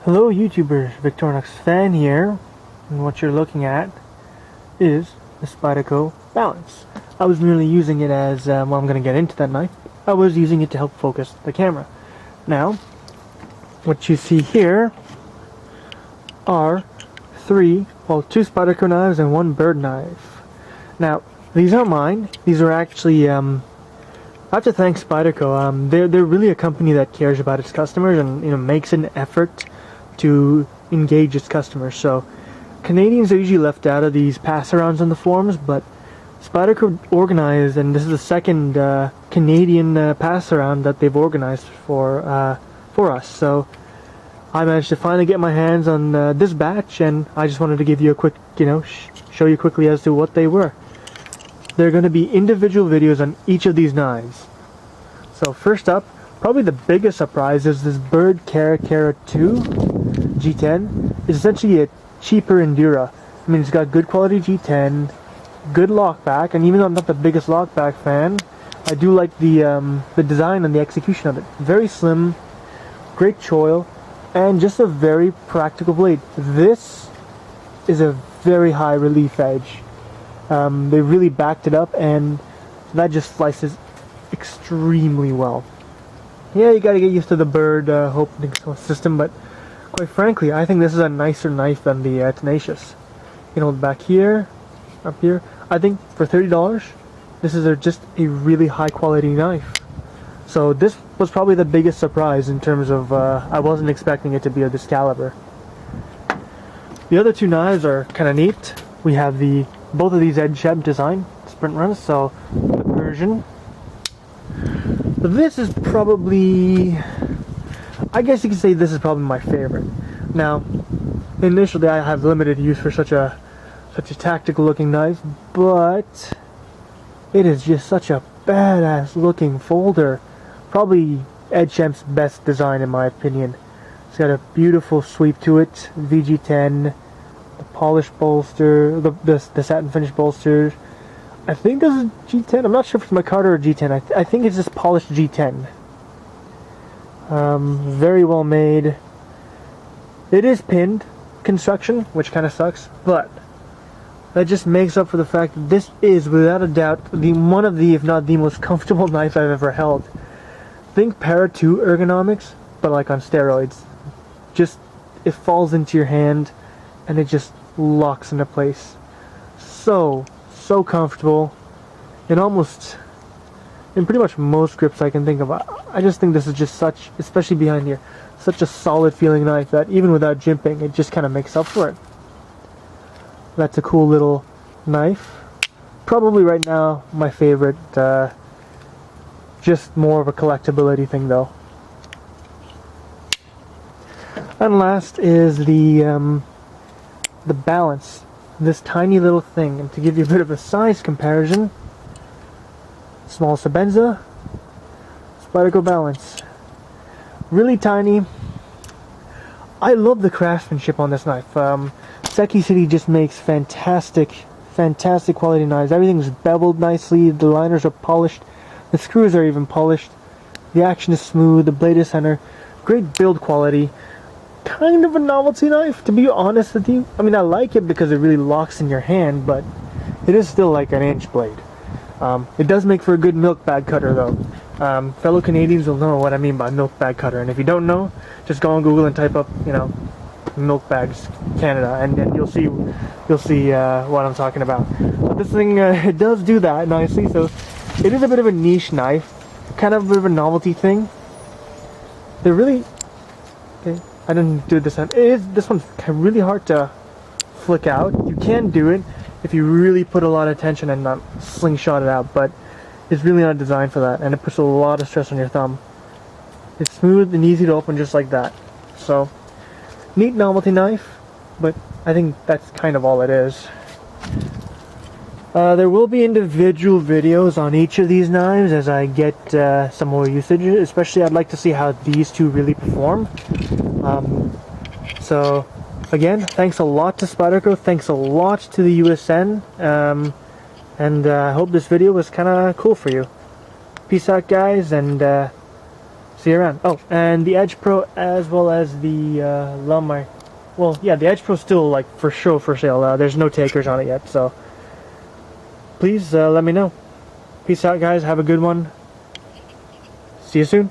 Hello YouTubers, Victorinox Fan here, and what you're looking at is the Spyderco Balance. I was merely using it as, well, I'm going to get into that knife. I was using it to help focus the camera. Now, what you see here are two Spyderco knives and one bird knife. Now, these aren't mine. These are actually, I have to thank Spyderco. They're really a company that cares about its customers and makes an effort to engage its customers. So Canadians are usually left out of these pass-arounds on the forums, but Spyderco organized, and this is the second Canadian pass-around that they've organized for us. So I managed to finally get my hands on this batch, and I just wanted to give you a quick, show you quickly as to what they were. There are going to be individual videos on each of these knives. So first up, probably the biggest surprise is this Bird Cara 2 G10. It's essentially a cheaper Endura. I mean, it's got good quality G10, good lockback, and even though I'm not the biggest lockback fan, I do like the design and the execution of it. Very slim, great choil, and just a very practical blade. This is a very high relief edge. They really backed it up, and that just slices extremely well. Yeah, you gotta get used to the bird opening system, but quite frankly, I think this is a nicer knife than the Tenacious. You know, back here, up here, I think for $30, this is just a really high quality knife. So this was probably the biggest surprise in terms of, I wasn't expecting it to be of this caliber. The other two knives are kind of neat. We have both of these edge shed design sprint runs, so the Persian. But this is probably, I guess you could say this is probably my favorite. Now, initially I have limited use for such a tactical looking knife, but it is just such a badass looking folder. Probably Edgechamp's best design in my opinion. It's got a beautiful sweep to it, VG10, the polished bolster, the satin finish bolsters. I think this is G10. I'm not sure if it's micarta or G10. I think it's just polished G10. Very well made. It is pinned construction, which kind of sucks, but that just makes up for the fact that this is, without a doubt, one of the, if not the most comfortable knife I've ever held. Think Para 2 ergonomics, but like on steroids. Just, it falls into your hand, and it just locks into place. So comfortable. In pretty much most grips I can think of. I just think this is just such, especially behind here, such a solid feeling knife that even without jimping, it just kind of makes up for it. That's a cool little knife. Probably right now my favorite. Just more of a collectability thing though. And last is the Balance. This tiny little thing, and to give you a bit of a size comparison, small Sabenza, Spyderco Balance. Really tiny. I love the craftsmanship on this knife. Seki City just makes fantastic quality knives. Everything's beveled nicely, the liners are polished, the screws are even polished, the action is smooth, the blade is center, great build quality. Kind of a novelty knife, to be honest with you. I mean, I like it because it really locks in your hand, but it is still like an inch blade. It does make for a good milk bag cutter though. Fellow Canadians will know what I mean by milk bag cutter, and if you don't know, just go on Google and type up, milk bags Canada, and you'll see what I'm talking about. But this thing, it does do that nicely, so it is a bit of a niche knife, kind of a bit of a novelty thing. They're really, okay, I didn't do this one. This one's really hard to flick out. You can do it if you really put a lot of attention and not slingshot it out, but it's really not designed for that, and it puts a lot of stress on your thumb. It's smooth and easy to open just like that. So, neat novelty knife, but I think that's kind of all it is. There will be individual videos on each of these knives as I get some more usage, especially I'd like to see how these two really perform. So again, thanks a lot to Spyderco, thanks a lot to the USN, and I hope this video was kind of cool for you. Peace out guys, and see you around. Oh, and the Edge Pro as well as the Lumar. Well, yeah, the Edge Pro's still like for sale. There's no takers on it yet, so please let me know. Peace out, guys. Have a good one. See you soon.